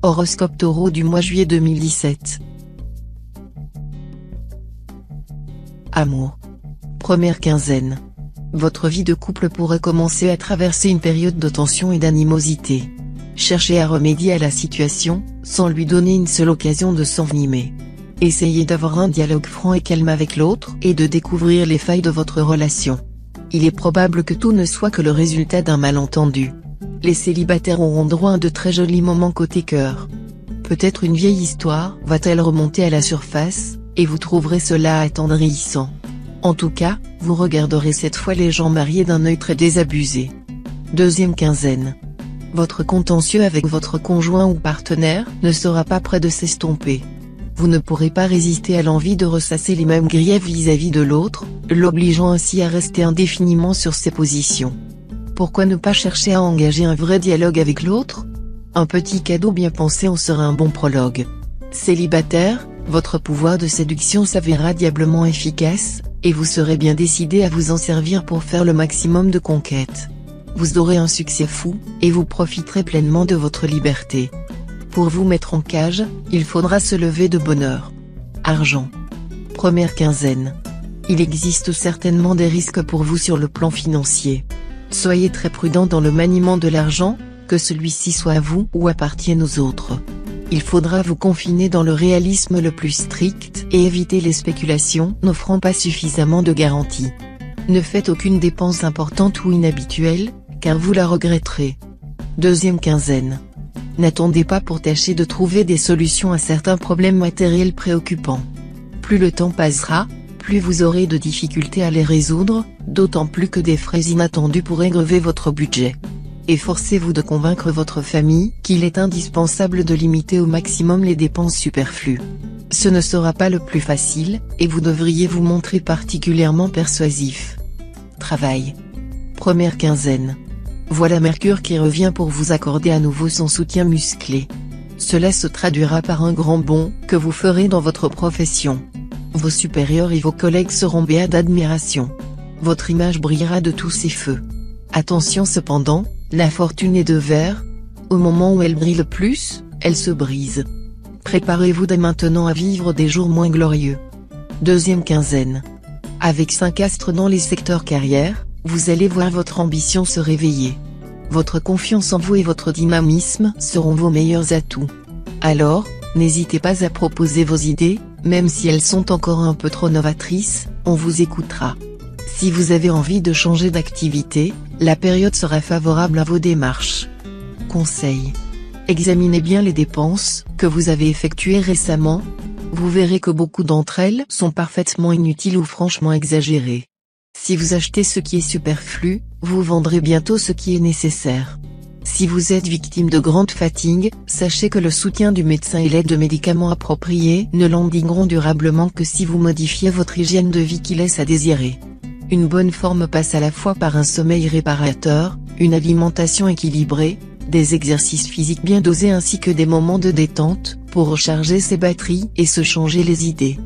Horoscope Taureau du mois juillet 2017. Amour. Première quinzaine. Votre vie de couple pourrait commencer à traverser une période de tension et d'animosité. Cherchez à remédier à la situation, sans lui donner une seule occasion de s'envenimer. Essayez d'avoir un dialogue franc et calme avec l'autre et de découvrir les failles de votre relation. Il est probable que tout ne soit que le résultat d'un malentendu. Les célibataires auront droit à de très jolis moments côté cœur. Peut-être une vieille histoire va-t-elle remonter à la surface, et vous trouverez cela attendrissant. En tout cas, vous regarderez cette fois les gens mariés d'un œil très désabusé. Deuxième quinzaine. Votre contentieux avec votre conjoint ou partenaire ne sera pas près de s'estomper. Vous ne pourrez pas résister à l'envie de ressasser les mêmes griefs vis-à-vis de l'autre, l'obligeant ainsi à rester indéfiniment sur ses positions. Pourquoi ne pas chercher à engager un vrai dialogue avec l'autre? Un petit cadeau bien pensé en sera un bon prologue. Célibataire, votre pouvoir de séduction s'avérera diablement efficace, et vous serez bien décidé à vous en servir pour faire le maximum de conquêtes. Vous aurez un succès fou, et vous profiterez pleinement de votre liberté. Pour vous mettre en cage, il faudra se lever de bonne heure. Argent. Première quinzaine. Il existe certainement des risques pour vous sur le plan financier. Soyez très prudent dans le maniement de l'argent, que celui-ci soit à vous ou appartienne aux autres. Il faudra vous confiner dans le réalisme le plus strict et éviter les spéculations n'offrant pas suffisamment de garanties. Ne faites aucune dépense importante ou inhabituelle, car vous la regretterez. Deuxième quinzaine. N'attendez pas pour tâcher de trouver des solutions à certains problèmes matériels préoccupants. Plus le temps passera, plus vous aurez de difficultés à les résoudre, d'autant plus que des frais inattendus pourraient grever votre budget. Efforcez-vous de convaincre votre famille qu'il est indispensable de limiter au maximum les dépenses superflues. Ce ne sera pas le plus facile, et vous devriez vous montrer particulièrement persuasif. Travail. Première quinzaine. Voilà Mercure qui revient pour vous accorder à nouveau son soutien musclé. Cela se traduira par un grand bond que vous ferez dans votre profession. Vos supérieurs et vos collègues seront béats d'admiration. Votre image brillera de tous ses feux. Attention cependant, la fortune est de verre. Au moment où elle brille le plus, elle se brise. Préparez-vous dès maintenant à vivre des jours moins glorieux. Deuxième quinzaine. Avec 5 astres dans les secteurs carrière, vous allez voir votre ambition se réveiller. Votre confiance en vous et votre dynamisme seront vos meilleurs atouts. Alors, n'hésitez pas à proposer vos idées, même si elles sont encore un peu trop novatrices, on vous écoutera. Si vous avez envie de changer d'activité, la période sera favorable à vos démarches. Conseil. Examinez bien les dépenses que vous avez effectuées récemment. Vous verrez que beaucoup d'entre elles sont parfaitement inutiles ou franchement exagérées. Si vous achetez ce qui est superflu, vous vendrez bientôt ce qui est nécessaire. Si vous êtes victime de grande fatigue, sachez que le soutien du médecin et l'aide de médicaments appropriés ne l'endigueront durablement que si vous modifiez votre hygiène de vie qui laisse à désirer. Une bonne forme passe à la fois par un sommeil réparateur, une alimentation équilibrée, des exercices physiques bien dosés ainsi que des moments de détente, pour recharger ses batteries et se changer les idées.